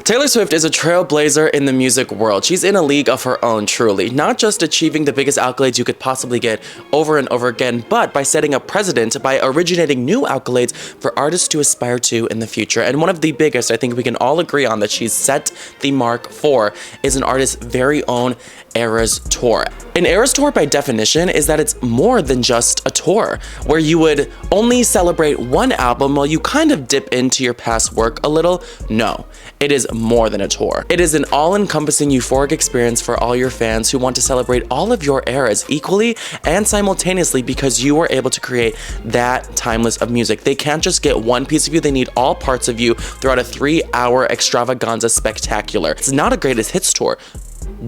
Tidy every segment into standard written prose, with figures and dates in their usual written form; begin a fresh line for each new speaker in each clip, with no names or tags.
Taylor Swift is a trailblazer in the music world. She's in a league of her own, truly. Not just achieving the biggest accolades you could possibly get over and over again, but by setting a precedent by originating new accolades for artists to aspire to in the future. And one of the biggest, I think we can all agree on that she's set the mark for, is an artist's very own Eras Tour. An Eras Tour, by definition, is that it's more than just a tour, where you would only celebrate one album while you kind of dip into your past work a little. No, it is more than a tour. It is an all-encompassing euphoric experience for all your fans who want to celebrate all of your eras equally and simultaneously because you were able to create that timeless of music. They can't just get one piece of you, they need all parts of you throughout a 3-hour extravaganza spectacular. It's not a greatest hits tour.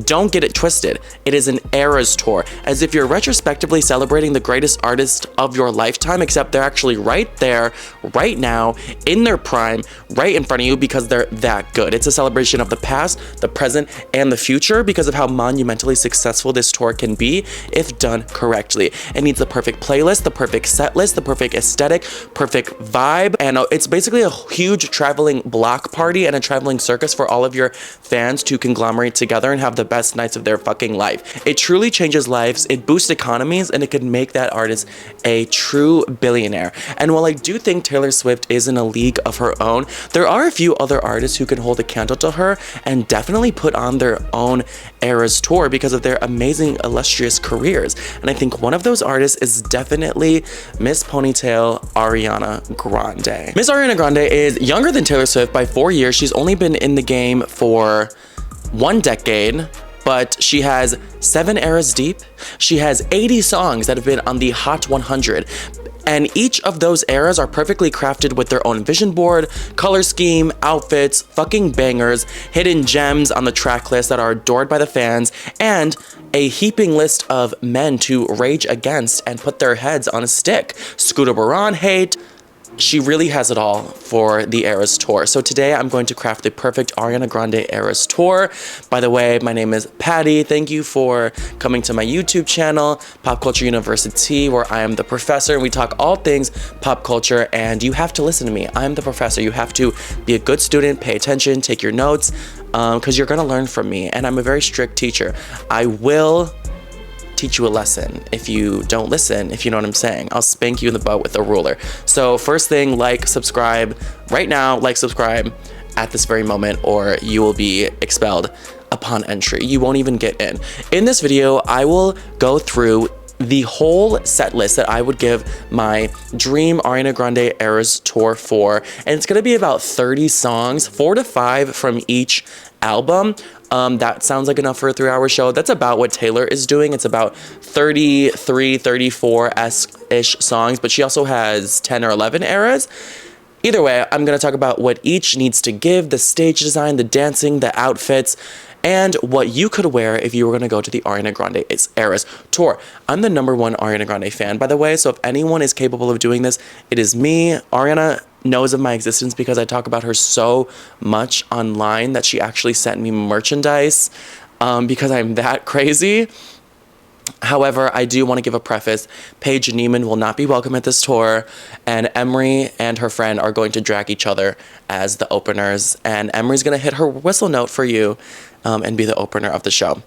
Don't get it twisted. It is an Eras Tour, as if you're retrospectively celebrating the greatest artist of your lifetime, except they're actually right there, right now, in their prime, right in front of you because they're that good. It's a celebration of the past, the present, and the future because of how monumentally successful this tour can be if done correctly. It needs the perfect playlist, the perfect set list, the perfect aesthetic, perfect vibe, and it's basically a huge traveling block party and a traveling circus for all of your fans to conglomerate together and have the best nights of their fucking life. It truly changes lives, it boosts economies, and it could make that artist a true billionaire. And while I do think Taylor Swift is in a league of her own, there are a few other artists who can hold a candle to her and definitely put on their own Eras Tour because of their amazing, illustrious careers. And I think one of those artists is definitely Miss Ponytail Ariana Grande. Miss Ariana Grande is younger than Taylor Swift by 4 years. She's only been in the game for 1 decade, but she has 7 eras deep. She has 80 songs that have been on the Hot 100. And each of those eras are perfectly crafted with their own vision board, color scheme, outfits, fucking bangers, hidden gems on the track list that are adored by the fans, and a heaping list of men to rage against and put their heads on a stick. Scooter Braun hate. She really has it all for the Eras Tour. So today I'm going to craft the perfect Ariana Grande Eras Tour. By the way, my name is Patty. Thank you for coming to my YouTube channel, Pop Culture University, where I am the professor and we talk all things pop culture, and you have to listen to me. I'm the professor. You have to be a good student, pay attention, take your notes, because you're gonna learn from me, and I'm a very strict teacher. I will teach you a lesson if you don't listen, if you know what I'm saying. I'll spank you in the butt with a ruler. So first thing, like, subscribe right now, like, subscribe at this very moment, or you will be expelled upon entry. You won't even get in. In this video, I will go through the whole set list that I would give my dream Ariana Grande Eras Tour for, and it's gonna be about 30 songs, 4 to 5 from each album. That sounds like enough for a 3-hour show. That's about what Taylor is doing. It's about 33, 34-ish songs, but she also has 10 or 11 eras. Either way, I'm gonna talk about what each needs to give, the stage design, the dancing, the outfits, and what you could wear if you were gonna go to the Ariana Grande Eras Tour. I'm the #1 Ariana Grande fan, by the way, so if anyone is capable of doing this, it is me. Ariana knows of my existence because I talk about her so much online that she actually sent me merchandise because I'm that crazy. However, I do want to give a preface. Paige and Neiman will not be welcome at this tour, and Emery and her friend are going to drag each other as the openers, and Emery's going to hit her whistle note for you and be the opener of the show.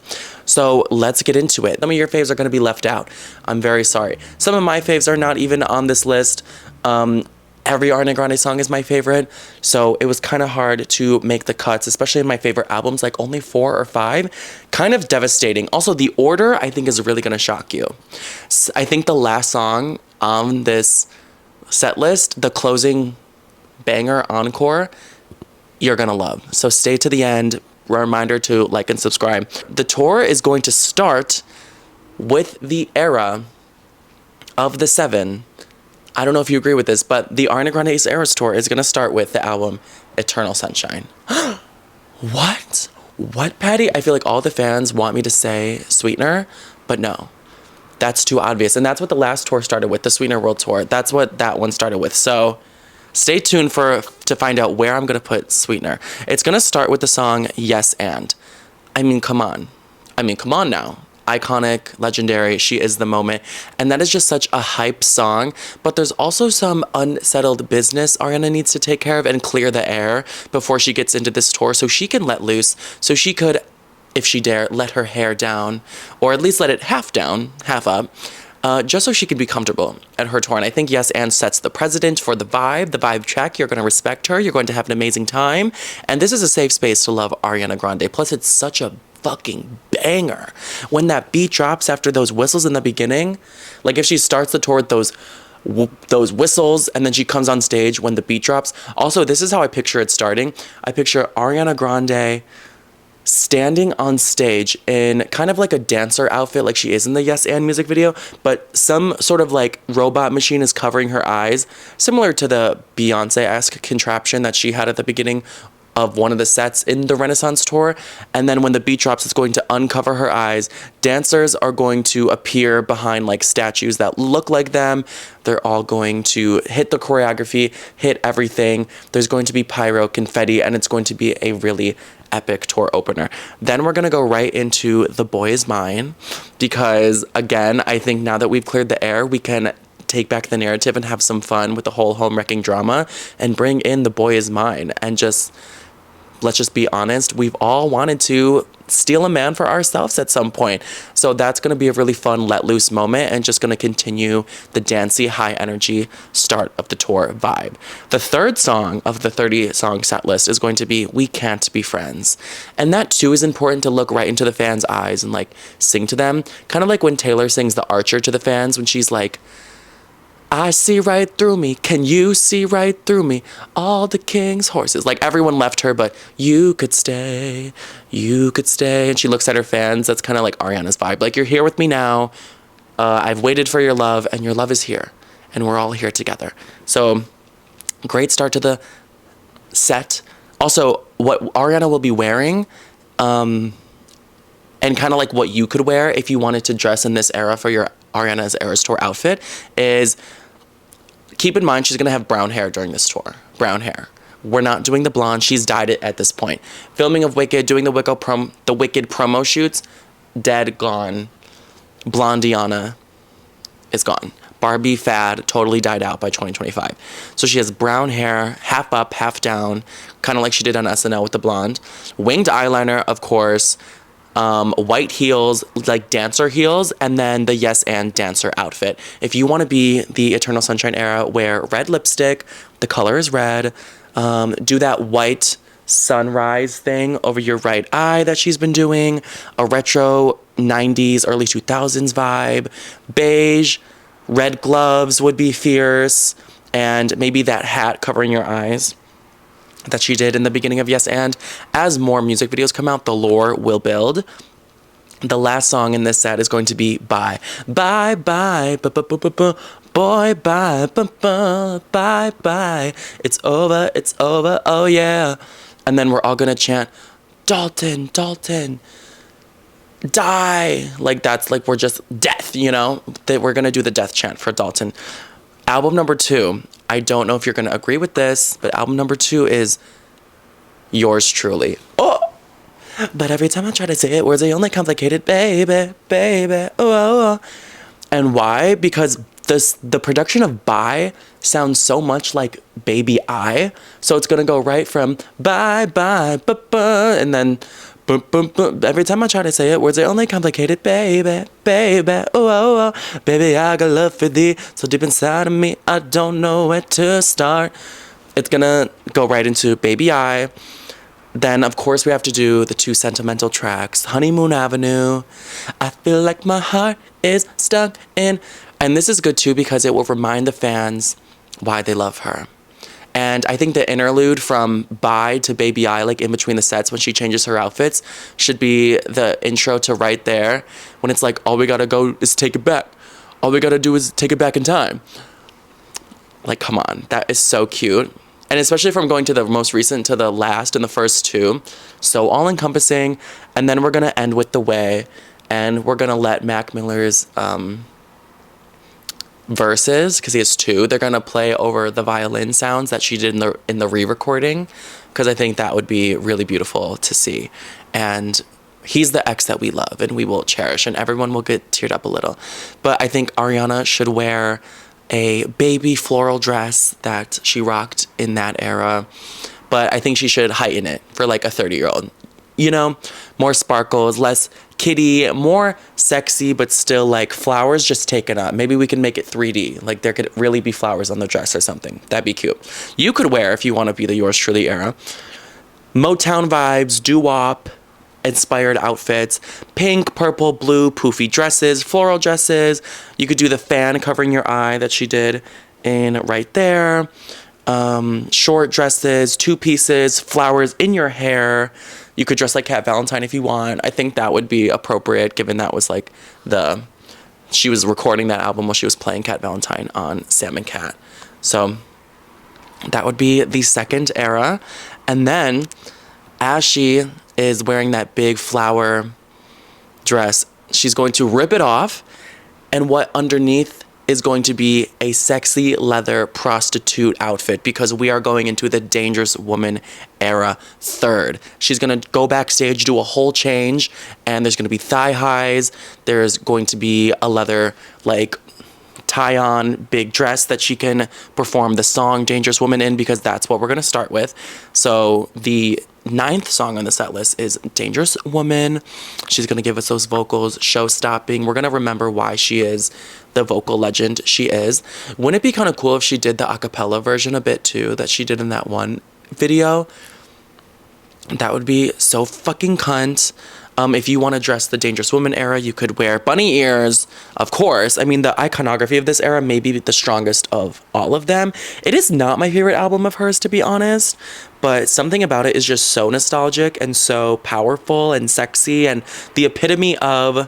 So let's get into it. Some of your faves are going to be left out. I'm very sorry. Some of my faves are not even on this list. Every Ariana Grande song is my favorite, so it was kind of hard to make the cuts, especially in my favorite albums, like only 4 or 5. Kind of devastating. Also, the order, I think, is really going to shock you. I think the last song on this set list, the closing banger encore, you're going to love. So stay to the end. Reminder to like and subscribe. The tour is going to start with the era of the 7. I don't know if you agree with this, but the Ariana Grande's Eras Tour is going to start with the album Eternal Sunshine. What? What, Patty? I feel like all the fans want me to say Sweetener, but no. That's too obvious. And that's what the last tour started with, the Sweetener World Tour. That's what that one started with. So stay tuned to find out where I'm going to put Sweetener. It's going to start with the song Yes And. I mean, come on. Come on now. iconic, legendary. She is the moment. And that is just such a hype song. But there's also some unsettled business Ariana needs to take care of and clear the air before she gets into this tour so she can let loose, so she could, if she dare, let her hair down, or at least let it half down, half up, just so she can be comfortable at her tour. And I think Yes and sets the precedent for the vibe check. You're going to respect her. You're going to have an amazing time. And this is a safe space to love Ariana Grande. Plus, it's such a fucking banger. When that beat drops after those whistles in the beginning, like if she starts the tour with those whistles and then she comes on stage when the beat drops. Also, this is how I picture it starting. I picture Ariana Grande standing on stage in kind of like a dancer outfit like she is in the Yes and music video, but some sort of like robot machine is covering her eyes, similar to the Beyonce-esque contraption that she had at the beginning of one of the sets in the Renaissance tour. And then when the beat drops, it's going to uncover her eyes. Dancers are going to appear behind like statues that look like them. They're all going to hit the choreography, hit everything. There's going to be pyro, confetti, and it's going to be a really epic tour opener. Then we're going to go right into The Boy Is Mine, because again, I think now that we've cleared the air, we can take back the narrative and have some fun with the whole home wrecking drama and bring in The Boy Is Mine. And just, let's just be honest, we've all wanted to steal a man for ourselves at some point. So that's going to be a really fun let loose moment and just going to continue the dancey, high energy start of the tour vibe. The third song of the 30-song set list is going to be We Can't Be Friends. And that too is important to look right into the fans' eyes and like sing to them. Kind of like when Taylor sings The Archer to the fans when she's like, I see right through me. Can you see right through me? All the king's horses. Like everyone left her, but you could stay. You could stay. And she looks at her fans. That's kind of like Ariana's vibe. Like, you're here with me now. I've waited for your love, and your love is here. And we're all here together. So, great start to the set. Also, what Ariana will be wearing, and kind of like what you could wear if you wanted to dress in this era for your Ariana's Eras Tour outfit, is keep in mind she's going to have brown hair during this tour. Brown hair. We're not doing the blonde. She's dyed it at this point. Filming of Wicked, doing the Wicked promo shoots, dead, gone. Blondiana is gone. Barbie fad totally died out by 2025. So she has brown hair, half up, half down, kind of like she did on SNL with the blonde. Winged eyeliner, of course. White heels, like dancer heels, and then the Yes and dancer outfit. If you want to be the Eternal Sunshine era, wear red lipstick, the color is red, do that white sunrise thing over your right eye that she's been doing, a retro 90s, early 2000s vibe, beige, red gloves would be fierce, and maybe that hat covering your eyes that she did in the beginning of Yes And. As more music videos come out, the lore will build. The last song in this set is going to be Bye. Bye, bye, boy, bye, bye, bye. It's over, oh yeah. And then we're all gonna chant, Dalton, Dalton, die. Like, that's like, we're just death, you know? That we're gonna do the death chant for Dalton. Album number 2, I don't know if you're going to agree with this, but album number 2 is Yours Truly. Oh! But every time I try to say it, words are only complicated. Baby, baby, oh. And why? Because the production of Bye sounds so much like Baby I. So it's going to go right from bye, bye, ba, and then boom, boom, boom. Every time I try to say it, words are only complicated. Baby, baby, oh. Baby, I got love for thee. So deep inside of me, I don't know where to start. It's gonna go right into Baby I. Then, of course, we have to do the 2 sentimental tracks. Honeymoon Avenue. I feel like my heart is stuck in. And this is good, too, because it will remind the fans why they love her. And I think the interlude from Bye to Baby I, like in between the sets when she changes her outfits, should be the intro to Right There, when it's like, all we gotta go is take it back. All we gotta do is take it back in time. Like, come on. That is so cute. And especially from going to the most recent to the last and the first 2. So all-encompassing. And then we're gonna end with The Way. And we're gonna let Mac Miller's verses, because he has 2, they're gonna play over the violin sounds that she did in the re-recording, because I think that would be really beautiful to see. And he's the ex that we love and we will cherish, and everyone will get teared up a little. But I think Ariana should wear a baby floral dress that she rocked in that era. But I think she should heighten it for like a 30-year-old. You know, more sparkles, less kitty, more sexy, but still like flowers just taken up. Maybe we can make it 3D. Like there could really be flowers on the dress or something. That'd be cute. You could wear, if you want to be the Yours Truly era, Motown vibes, doo-wop inspired outfits, pink, purple, blue, poofy dresses, floral dresses. You could do the fan covering your eye that she did in right there. Short dresses, 2 pieces, flowers in your hair. You could dress like Cat Valentine if you want. I think that would be appropriate, given that was like she was recording that album while she was playing Cat Valentine on Sam and Cat. So that would be the second era. And then as she is wearing that big flower dress, she's going to rip it off, and what underneath is going to be a sexy leather prostitute outfit, because we are going into the Dangerous Woman era third. She's going to go backstage, do a whole change, and there's going to be thigh highs. There's going to be a leather like tie-on big dress that she can perform the song Dangerous Woman in, because that's what we're going to start with. So the 9th song on the set list is Dangerous Woman. She's going to give us those vocals, show-stopping. We're going to remember why she is the vocal legend she is. Wouldn't it be kind of cool if she did the a cappella version a bit too, that she did in that one video? That would be so fucking cunt. If you want to dress the Dangerous Woman era, you could wear bunny ears, of course. I mean, the iconography of this era may be the strongest of all of them. It is not my favorite album of hers, to be honest, but something about it is just so nostalgic and so powerful and sexy, and the epitome of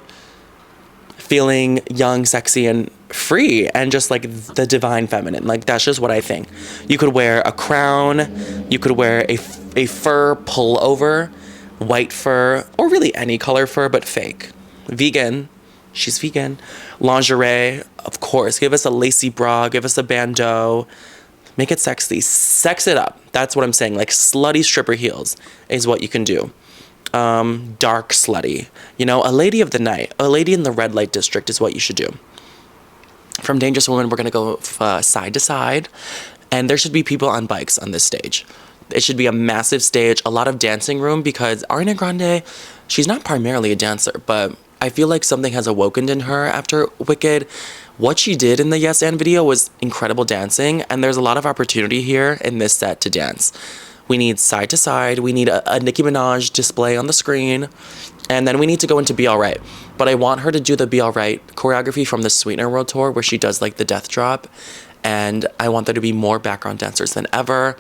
feeling young, sexy, and free, and just like the divine feminine. Like, that's just what I think. You could wear a crown, you could wear a fur pullover, white fur, or really any color fur, but fake. Vegan. She's vegan. Lingerie, of course. Give us a lacy bra, give us a bandeau. Make it sexy. Sex it up. That's what I'm saying. Like, slutty stripper heels is what you can do. Dark slutty. You know, a lady of the night. A lady in the red light district is what you should do. From Dangerous Woman, we're going to go side to side. And there should be people on bikes on this stage. It should be a massive stage, a lot of dancing room, because Ariana Grande, she's not primarily a dancer, but I feel like something has awoken in her after Wicked. What she did in the Yes and video was incredible dancing, and there's a lot of opportunity here in this set to dance. We need side to side, we need a Nicki Minaj display on the screen, and then we need to go into Be Alright. But I want her to do the Be Alright choreography from the Sweetener World Tour, where she does like the death drop, and I want there to be more background dancers than ever.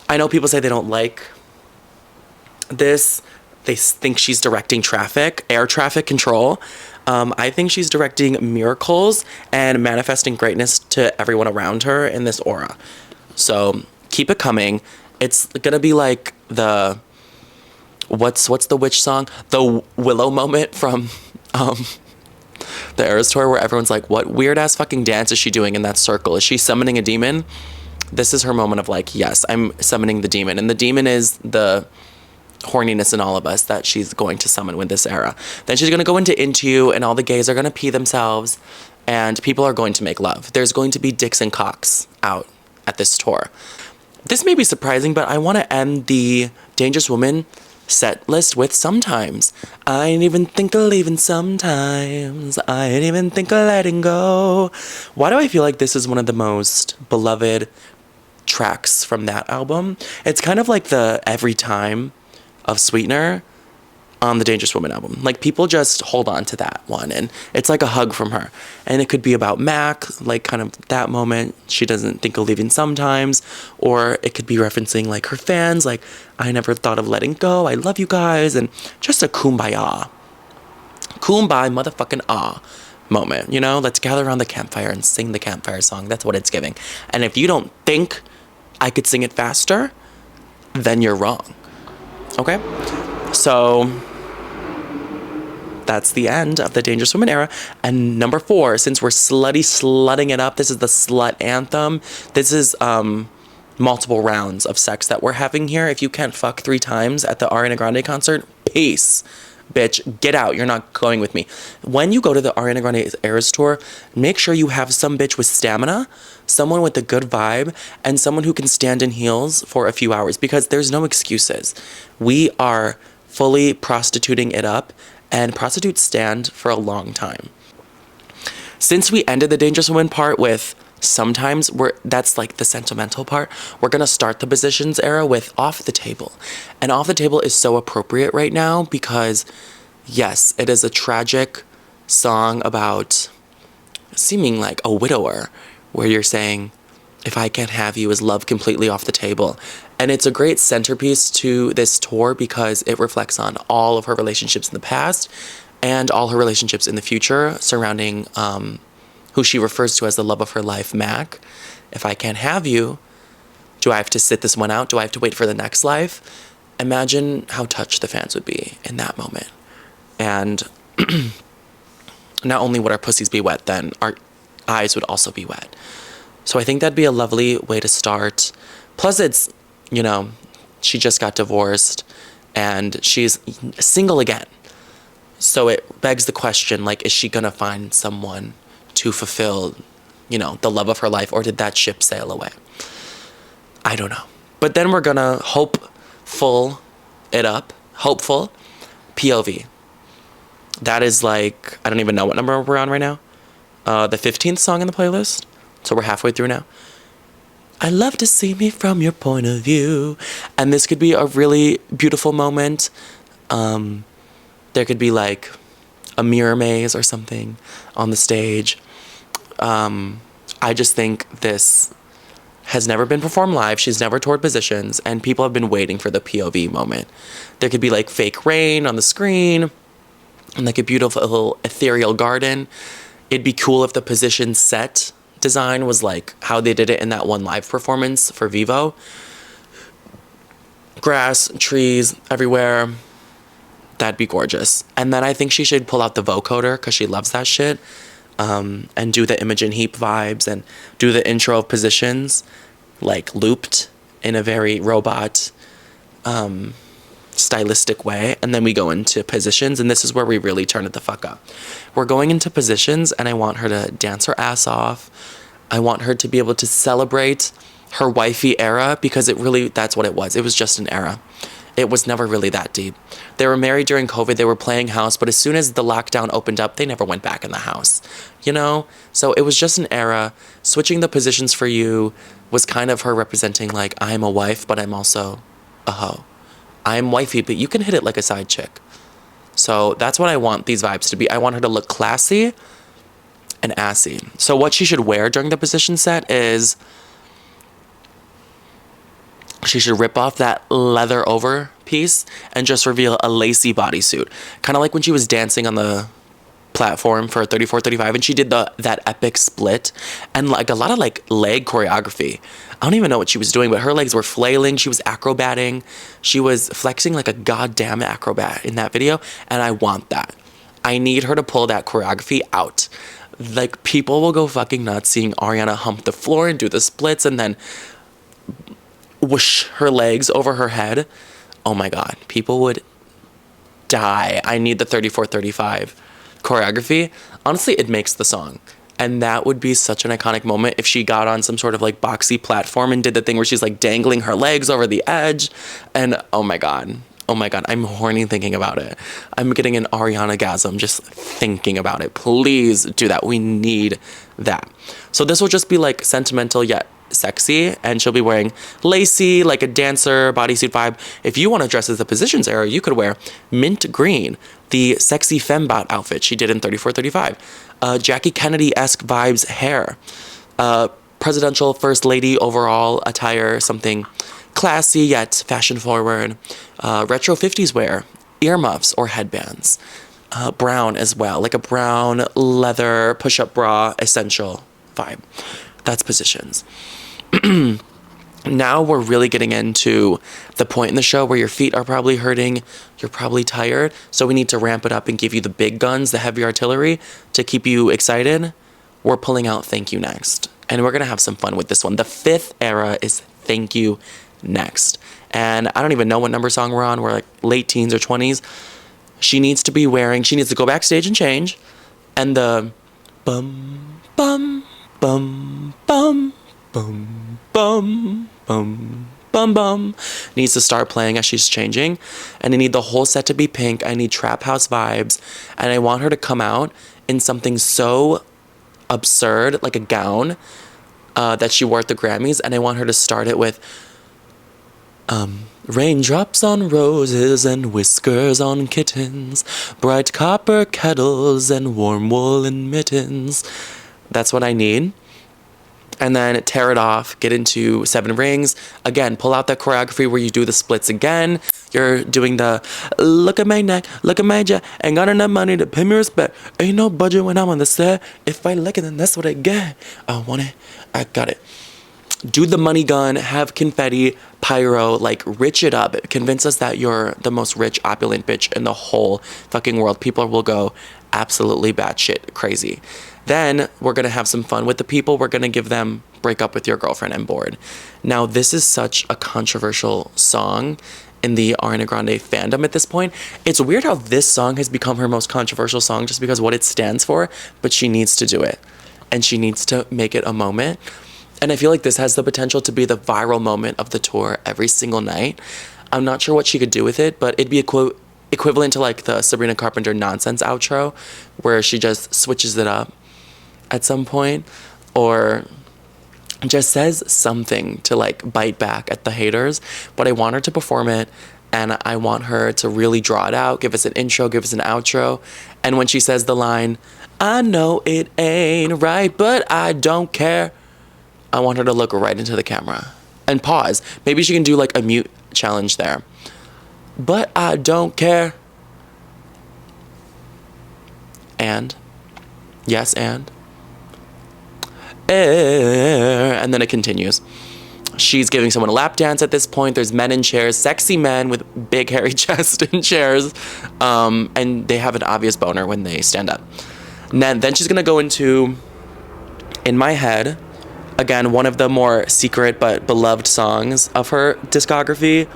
I know people say they don't like this. They think she's directing air traffic control. I think she's directing miracles and manifesting greatness to everyone around her in this aura. So keep it coming. It's gonna be like the what's the witch song? The Willow moment from the Eras tour, where everyone's like, what weird ass fucking dance is she doing in that circle? Is she summoning a demon? This is her moment of like, yes, I'm summoning the demon. And the demon is the horniness in all of us that she's going to summon with this era. Then she's going to go into You, and all the gays are going to pee themselves, and people are going to make love. There's going to be dicks and cocks out at this tour. This may be surprising, but I want to end the Dangerous Woman set list with Sometimes. I ain't even think of leaving sometimes. I ain't even think of letting go. Why do I feel like this is one of the most beloved tracks from that album? It's kind of like the Every Time of Sweetener on the Dangerous Woman album. Like, people just hold on to that one, and it's like a hug from her. And it could be about Mac, like kind of that moment, she doesn't think of leaving sometimes, or it could be referencing like her fans, like, I never thought of letting go, I love you guys, and just a kumbaya motherfucking moment, you know? Let's gather around the campfire and sing the campfire song. That's what it's giving. And if you don't think I could sing it faster, then you're wrong. Okay? So that's the end of the Dangerous Woman era. And number 4, since we're slutting it up, this is the slut anthem. This is multiple rounds of sex that we're having here. If you can't fuck 3 times at the Ariana Grande concert, peace. bitch, get out. You're not going with me. When you go to the Ariana Grande Eras Tour, make sure you have some bitch with stamina, someone with a good vibe, and someone who can stand in heels for a few hours, because there's no excuses. We are fully prostituting it up, and prostitutes stand for a long time. Since we ended the Dangerous Woman part with sometimes that's like the sentimental part, we're gonna start the Positions era with Off the Table. And Off the Table is so appropriate right now because, yes, it is a tragic song about seeming like a widower, where you're saying, if I can't have you, is love completely off the table? And it's a great centerpiece to this tour because it reflects on all of her relationships in the past and all her relationships in the future surrounding who she refers to as the love of her life, Mac. If I can't have you, do I have to sit this one out? Do I have to wait for the next life? Imagine how touched the fans would be in that moment. And not only would our pussies be wet, then our eyes would also be wet. So I think that'd be a lovely way to start. Plus it's, you know, she just got divorced and she's single again. So it begs the question, like, is she gonna find someone to fulfill, you know, the love of her life, or did that ship sail away? I don't know. But then we're gonna hopeful POV. That is like, I don't even know what number we're on right now. The 15th song in the playlist. So we're halfway through now. I love to see me from your point of view. And this could be a really beautiful moment. There could be like a mirror maze or something on the stage. I just think this has never been performed live. She's never toured Positions, and people have been waiting for the POV moment. There could be like fake rain on the screen and like a beautiful little ethereal garden. It'd be cool if the Positions set design was like how they did it in that one live performance for Vivo. Grass, trees everywhere. That'd be gorgeous. And then I think she should pull out the vocoder because she loves that shit. And do the Imogen Heap vibes and do the intro of Positions like looped in a very robot stylistic way. And then we go into Positions, and this is where we really turn it the fuck up. We're going into Positions, and I want her to dance her ass off. I want her to be able to celebrate her wifey era, because that's what it was. It was just an era. It was never really that deep. They were married during COVID. They were playing house, but as soon as the lockdown opened up, they never went back in the house, you know? So it was just an era. Switching the Positions for you was kind of her representing, like, I'm a wife, but I'm also a hoe. I'm wifey, but you can hit it like a side chick. So that's what I want these vibes to be. I want her to look classy and assy. So what she should wear during the Position set is she should rip off that leather over piece and just reveal a lacy bodysuit. Kind of like when she was dancing on the platform for 34-35 and she did that epic split and like a lot of like leg choreography. I don't even know what she was doing, but her legs were flailing. She was acrobating. She was flexing like a goddamn acrobat in that video, and I want that. I need her to pull that choreography out. Like, people will go fucking nuts seeing Ariana hump the floor and do the splits and then whoosh her legs over her head. Oh my god, people would die. I need the 34-35 choreography. Honestly, it makes the song, and that would be such an iconic moment if she got on some sort of like boxy platform and did the thing where she's like dangling her legs over the edge. And oh my god, I'm horny thinking about it. I'm getting an Ariana-gasm just thinking about it. Please do that. We need that. So this will just be like sentimental yet sexy, and she'll be wearing lacy, like a dancer bodysuit vibe. If you want to dress as the Positions era, you could wear mint green, the sexy fembot outfit she did in 34-35, Jackie Kennedy-esque vibes hair, presidential first lady overall attire, something classy yet fashion forward, retro 50s wear, earmuffs or headbands, brown as well, like a brown leather push-up bra essential vibe. That's Positions. Now we're really getting into the point in the show where your feet are probably hurting, you're probably tired, so we need to ramp it up and give you the big guns, the heavy artillery, to keep you excited. We're pulling out Thank You Next, and we're gonna have some fun with this one. The 5th era is Thank You Next, and I don't even know what number song we're on. We're like late teens or 20s. She needs to go backstage and change. And the bum, bum, bum, bum, bum, bum, bum, bum, bum needs to start playing as she's changing. And I need the whole set to be pink. I need trap house vibes. And I want her to come out in something so absurd, like a gown that she wore at the Grammys. And I want her to start it with raindrops on roses and whiskers on kittens, bright copper kettles and warm woolen mittens. That's what I need. And then tear it off, get into 7 Rings. Again, pull out that choreography where you do the splits again. You're doing the look at my neck, look at my jet, ain't got enough money to pay me respect. Ain't no budget when I'm on the set. If I like it, then that's what I get. I want it, I got it. Do the money gun, have confetti, pyro, like rich it up. Convince us that you're the most rich, opulent bitch in the whole fucking world. People will go absolutely batshit crazy. Then we're going to have some fun with the people. We're going to give them Break Up With Your Girlfriend and Bored. Now, this is such a controversial song in the Ariana Grande fandom at this point. It's weird how this song has become her most controversial song just because what it stands for, but she needs to do it. And she needs to make it a moment. And I feel like this has the potential to be the viral moment of the tour every single night. I'm not sure what she could do with it, but it'd be equivalent to like the Sabrina Carpenter Nonsense outro, where she just switches it up at some point, or just says something to like bite back at the haters. But I want her to perform it, and I want her to really draw it out, give us an intro, give us an outro. And when she says the line, I know it ain't right, but I don't care, I want her to look right into the camera and pause. Maybe she can do like a mute challenge there. But I don't care. And yes, and then it continues. She's giving someone a lap dance at this point. There's men in chairs, sexy men with big hairy chest in chairs, and they have an obvious boner when they stand up. And then she's gonna go into In My Head, again, one of the more secret but beloved songs of her discography.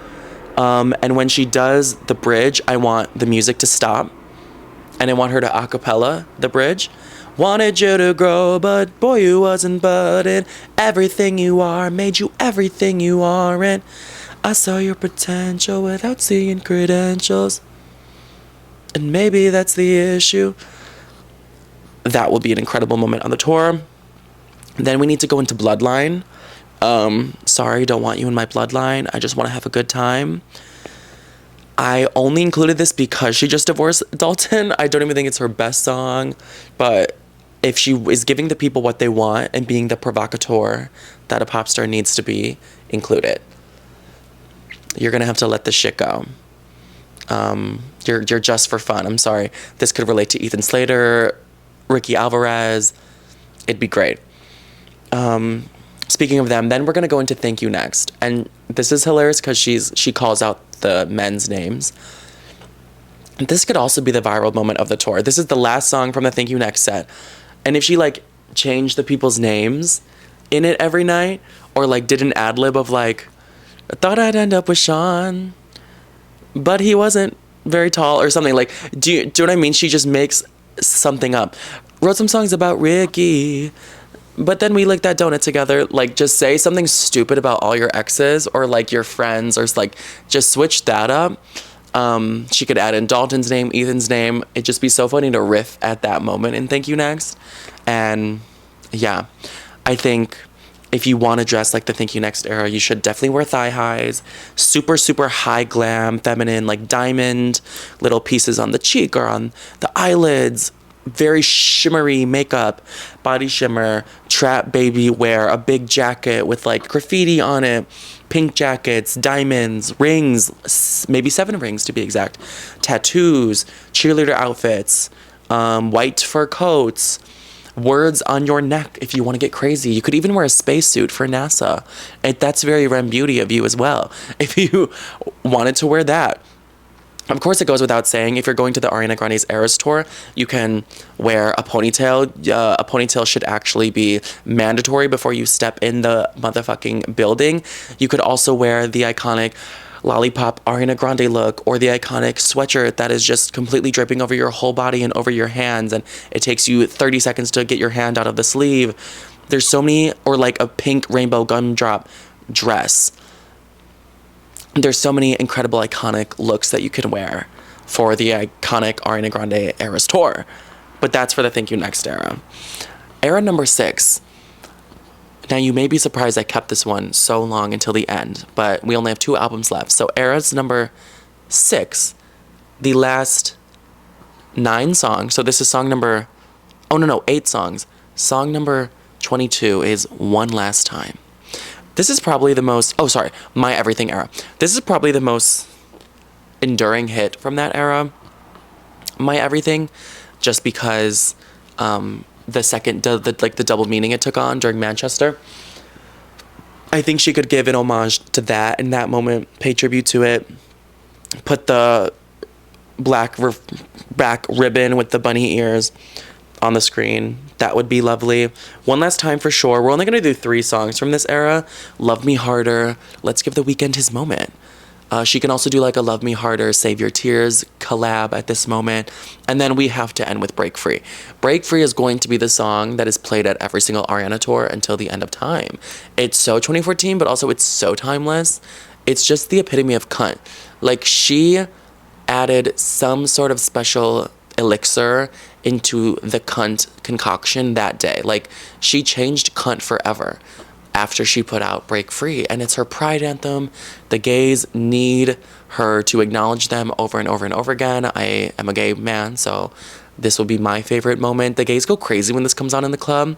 And when she does the bridge, I want the music to stop, and I want her to a cappella the bridge. Wanted you to grow, but boy, you wasn't budding. Everything you are made you everything you aren't. I saw your potential without seeing credentials, and maybe that's the issue. That will be an incredible moment on the tour. Then we need to go into Bloodline. Sorry, don't want you in my bloodline. I just want to have a good time. I only included this because she just divorced Dalton. I don't even think it's her best song, but if she is giving the people what they want and being the provocateur that a pop star needs to be, include it. You're gonna have to let this shit go. You're just for fun. I'm sorry. This could relate to Ethan Slater, Ricky Alvarez. It'd be great. Speaking of them, then we're gonna go into Thank You Next, and this is hilarious because she calls out the men's names. This could also be the viral moment of the tour. This is the last song from the Thank You Next set, and if she like changed the people's names in it every night, or like did an ad lib of like, I thought I'd end up with Sean, but he wasn't very tall or something. Like, do you know what I mean? She just makes something up. Wrote some songs about Ricky, but then we licked that donut together. Like, just say something stupid about all your exes or like your friends, or like just switch that up. She could add in Dalton's name, Ethan's name. It'd just be so funny to riff at that moment in Thank You Next. And yeah, I think if you want to dress like the Thank You Next era, you should definitely wear thigh highs, super, super high glam, feminine, like diamond little pieces on the cheek or on the eyelids, very shimmery makeup, body shimmer, trap baby wear, a big jacket with like graffiti on it, pink jackets, diamonds, rings, maybe 7 rings to be exact, tattoos, cheerleader outfits, white fur coats, words on your neck if you want to get crazy. You could even wear a spacesuit for NASA. That's very Rem Beauty of you as well, if you wanted to wear that. Of course, it goes without saying, if you're going to the Ariana Grande's Eras Tour, you can wear a ponytail. A ponytail should actually be mandatory before you step in the motherfucking building. You could also wear the iconic lollipop Ariana Grande look, or the iconic sweatshirt that is just completely draping over your whole body and over your hands, and it takes you 30 seconds to get your hand out of the sleeve. There's so many, or like a pink rainbow gumdrop dress. There's so many incredible iconic looks that you can wear for the iconic Ariana Grande Eras Tour. But that's for the Thank You Next era. Era number 6. Now, you may be surprised I kept this one so long until the end, but we only have 2 albums left. So Era's number 6, the last 9 songs. So this is song number, 8 songs. Song number 22 is One Last Time. This is probably the most, My Everything era. This is probably the most enduring hit from that era. My Everything, just because the second, the double meaning it took on during Manchester. I think she could give an homage to that in that moment, pay tribute to it, put the black ribbon with the bunny ears on the screen. That would be lovely. One Last Time for sure. We're only going to do 3 songs from this era. Love Me Harder. Let's give The Weeknd his moment. She can also do like a Love Me Harder, Save Your Tears collab at this moment. And then we have to end with Break Free. Break Free is going to be the song that is played at every single Ariana tour until the end of time. It's so 2014, but also it's so timeless. It's just the epitome of cunt. Like, she added some sort of special elixir into the cunt concoction that day. Like, she changed cunt forever after she put out Break Free, and it's her pride anthem. The gays need her to acknowledge them over and over and over again. I am a gay man, so this will be my favorite moment. The gays go crazy when this comes on in the club,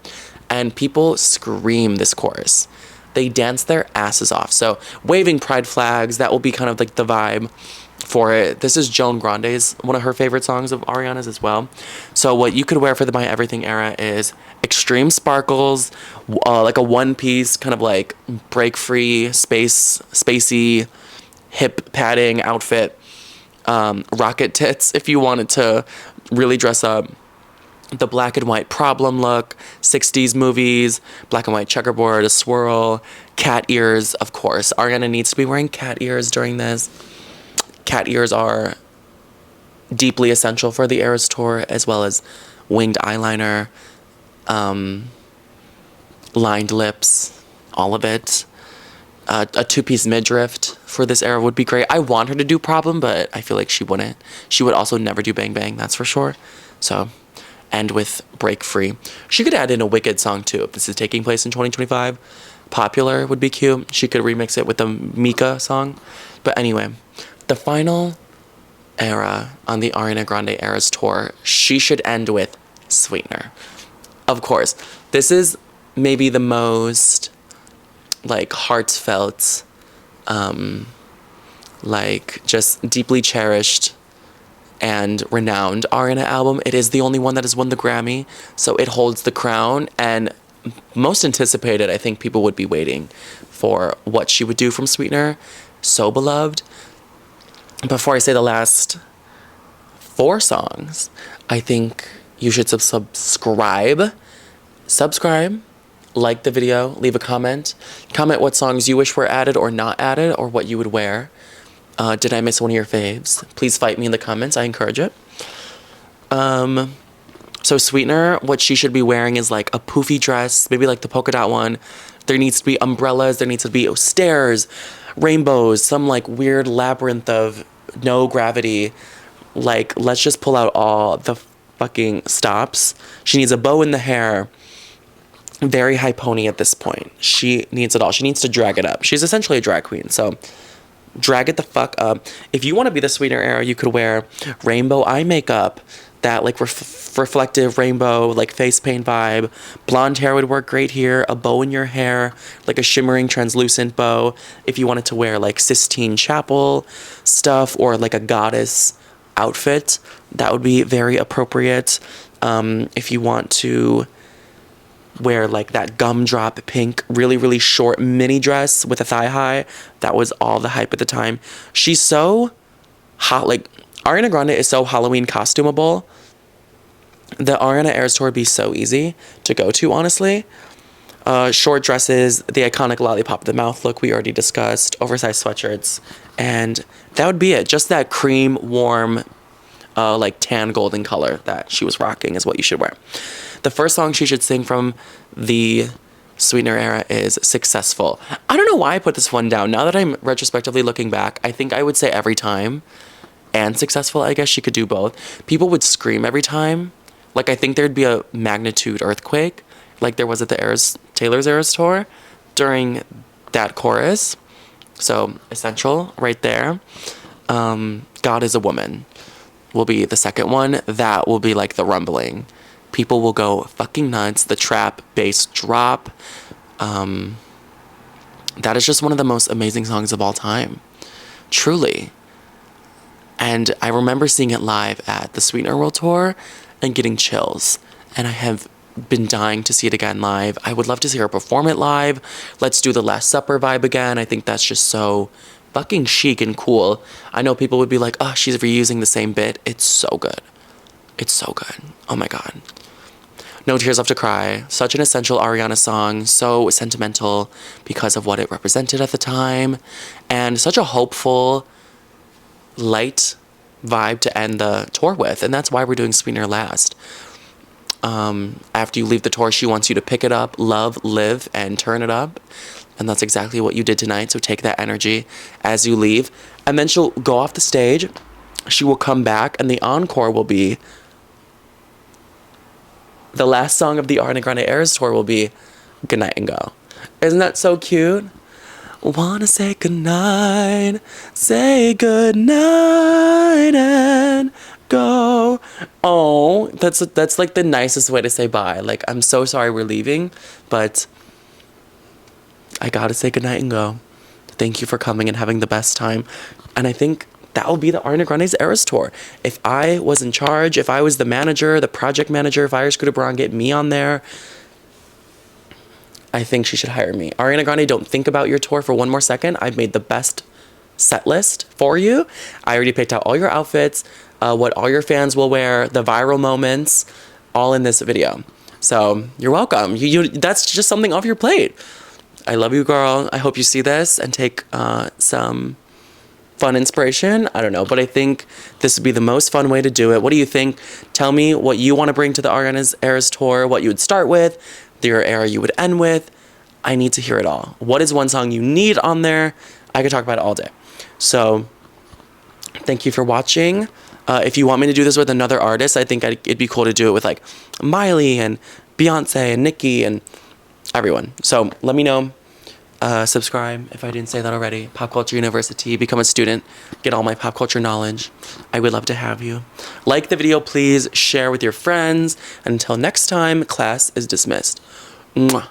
and people scream this chorus. They dance their asses off. So waving pride flags, that will be kind of like the vibe for it. This is Joan Grande's, one of her favorite songs of Ariana's as well. So what you could wear for the My Everything era is extreme sparkles, like a one-piece kind of like Break Free, spacey, hip padding outfit, rocket tits if you wanted to really dress up. The black and white Problem look, 60s movies, black and white checkerboard, a swirl, cat ears, of course. Ariana needs to be wearing cat ears during this. Cat ears are deeply essential for the Eras Tour, as well as winged eyeliner, lined lips, all of it. A 2-piece midriff for this era would be great. I want her to do Problem, but I feel like she wouldn't. She would also never do Bang Bang, that's for sure. So, end with Break Free. She could add in a Wicked song too, if this is taking place in 2025. Popular would be cute. She could remix it with the Mika song. But anyway, the final era on the Ariana Grande Eras Tour, she should end with Sweetener. Of course, this is maybe the most like heartfelt, like just deeply cherished and renowned Ariana album. It is the only one that has won the Grammy, so it holds the crown, and most anticipated. I think people would be waiting for what she would do from Sweetener. So beloved. Before I say the last 4 songs, I think you should subscribe, like the video, leave a comment what songs you wish were added or not added, or what you would wear. Did I miss one of your faves? Please fight me in the comments. I encourage it. So Sweetener, what she should be wearing is like a poofy dress, maybe like the polka dot one. There needs to be umbrellas. There needs to be stairs, rainbows, some like weird labyrinth of no gravity. Like, let's just pull out all the fucking stops. She needs a bow in the hair. Very high pony at this point. She needs it all. She needs to drag it up. She's essentially a drag queen, so drag it the fuck up. If you want to be the Sweetener era, you could wear rainbow eye makeup, that like reflective rainbow, like face paint vibe. Blonde hair would work great here. A bow in your hair, like a shimmering translucent bow. If you wanted to wear like Sistine Chapel stuff, or like a goddess outfit, that would be very appropriate. If you want to wear like that gumdrop pink, really, really short mini dress with a thigh high, that was all the hype at the time. She's so hot, like Ariana Grande is so Halloween costumable. The Ariana Eras Tour would be so easy to go to, honestly. Short dresses, the iconic lollipop of the mouth look we already discussed, oversized sweatshirts, and that would be it. Just that cream, warm, like tan golden color that she was rocking is what you should wear. The first song she should sing from the Sweetener era is Successful. I don't know why I put this one down. Now that I'm retrospectively looking back, I think I would say Every Time and Successful. I guess she could do both. People would scream every time. Like, I think there'd be a magnitude earthquake, like there was at the Taylor's Eras tour during that chorus. So, Essential right there. God is a Woman will be the second one. That will be like the rumbling. People will go fucking nuts. The trap bass drop. That is just one of the most amazing songs of all time. Truly. And I remember seeing it live at the Sweetener World Tour and getting chills. And I have been dying to see it again live. I would love to see her perform it live. Let's do the Last Supper vibe again. I think that's just so fucking chic and cool. I know people would be like, oh, she's reusing the same bit. It's so good. It's so good. Oh my God. No Tears Left to Cry. Such an essential Ariana song. So sentimental because of what it represented at the time. And such a hopeful, light vibe to end the tour with. And that's why we're doing Sweetener last. After you leave the tour, she wants you to pick it up, love, live, and turn it up. And that's exactly what you did tonight. So take that energy as you leave. And then she'll go off the stage. She will come back. And the encore will be... the last song of the Ariana Grande Eras tour will be Good Night and Go. Isn't that so cute? Wanna say goodnight. Say goodnight and go. Oh, that's like the nicest way to say bye. Like, I'm so sorry we're leaving, but... I gotta say goodnight and go. Thank you for coming and having the best time. And I think that will be the Ariana Grande's Eras Tour. If I was in charge, if I was the manager, the project manager, if I was Scooter Braun, get me on there, I think she should hire me. Ariana Grande, don't think about your tour for one more second. I've made the best set list for you. I already picked out all your outfits, what all your fans will wear, the viral moments, all in this video. So you're welcome. That's just something off your plate. I love you, girl. I hope you see this and take some fun inspiration. I don't know, but I think this would be the most fun way to do it. What do you think? Tell me what you want to bring to the Ariana's Eras Tour, what you would start with, your era you would end with. I need to hear it all. What is one song you need on there? I could talk about it all day. So thank you for watching. If you want me to do this with another artist, I think it'd be cool to do it with like Miley and Beyonce and Nicki and everyone. So let me know. Subscribe if I didn't say that already. Pop Culture University. Become a student. Get all my pop culture knowledge. I would love to have you. Like the video, please. Share with your friends. Until next time, class is dismissed. Mwah.